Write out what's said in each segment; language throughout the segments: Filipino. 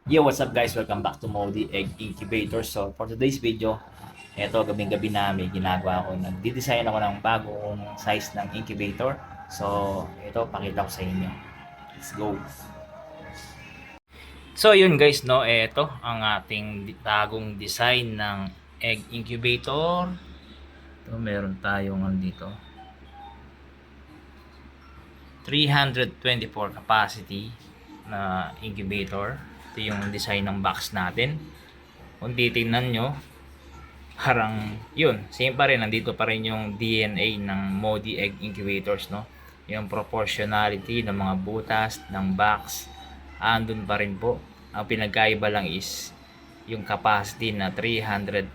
Yo, what's up guys? Welcome back to Modi Egg Incubator. So, for today's video, eto gabing-gabi na may ginagawa ko. Nagdi-design ako ng bagong size ng incubator. So, ito pakita ko sa inyo. Let's go. So, yun guys, no, eto ang ating bagong design ng egg incubator. Ito, meron tayong dito. 324 capacity na incubator. Ito yung design ng box natin. Kung titingnan nyo, parang yun, same pa rin. Nandito pa rin yung DNA ng Modi Egg Incubators, no? Yung proportionality ng mga butas, ng box, andun pa rin po. Ang pinagkaiba lang is yung capacity na 324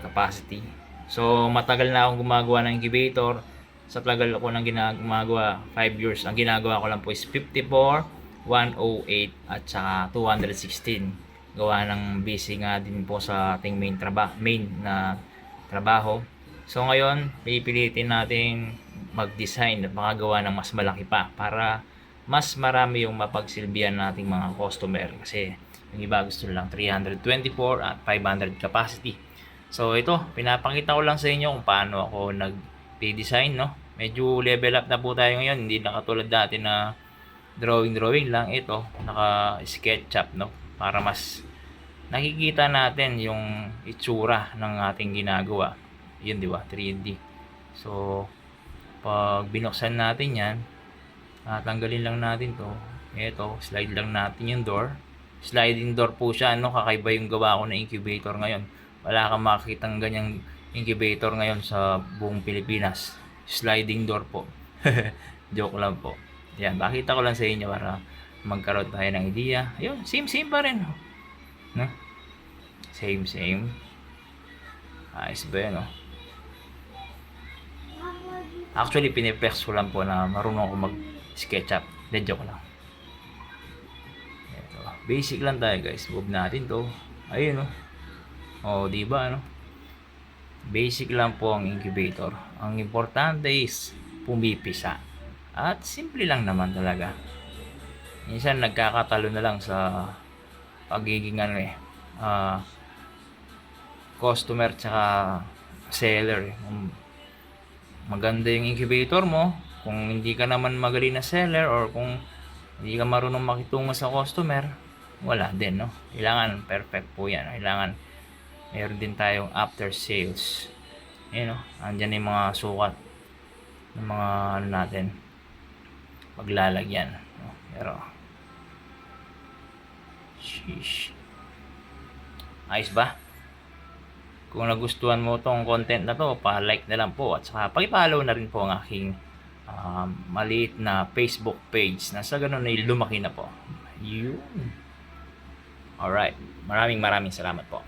capacity. So, matagal na akong gumagawa ng incubator. Sa tagal ako nang ginagawa, 5 years. Ang ginagawa ko lang po is 54, 108 at saka 216. Gawa ng busy nga din po sa ating main na trabaho. So ngayon, pipilitin natin mag-design at makagawa ng mas malaki pa para mas marami yung mapagsilbihan nating mga customer, kasi yung iba gusto lang 324 at 500 capacity. So ito, pinapakita ko lang sa inyo kung paano ako nag-design, no? Medyo level up na po tayo ngayon, hindi na katulad dati na drawing lang. Ito naka SketchUp, no, para mas nakikita natin yung itsura ng ating ginagawa. Yun, di ba, 3D. So pag binuksan natin yan, tanggalin lang natin to. Ito, slide lang natin yung door. Sliding door po siya, no? Kakaiba yung gawa ko na incubator ngayon. Wala kang makikitang ganyang incubator ngayon sa buong Pilipinas. Sliding door po. Joke lang po. Yan, bakita ko lang sa inyo para magkaroon tayo ng idea. Ayun, same pa rin, no? Same. Ayos ba yan, no? Actually, piniplex ko lang po na marunong ako mag-SketchUp. Then, joke lang. Ito, basic lang tayo, guys. Move natin to. Ayun, no? O, diba, no? Basic lang po ang incubator. Ang importante is pumipisa. At simple lang naman talaga. Minsan nagkakatalo na lang sa pagiging customer tsaka seller. Maganda yung incubator mo, kung hindi ka naman magaling na seller or kung hindi ka marunong makitungo sa customer, wala din, no? Kailangan perfect po yan. Kailangan meron din tayong after sales. Ayan, no? Andyan yung mga sukat ng mga natin paglalagyan, no? Pero sheesh, ayos ba? Kung nagustuhan mo tong content na to, pa-like na lang po at saka paki-follow na rin po ang aking maliit na Facebook page na sa ganun ay lumaki na po. Yun. Alright, maraming salamat po.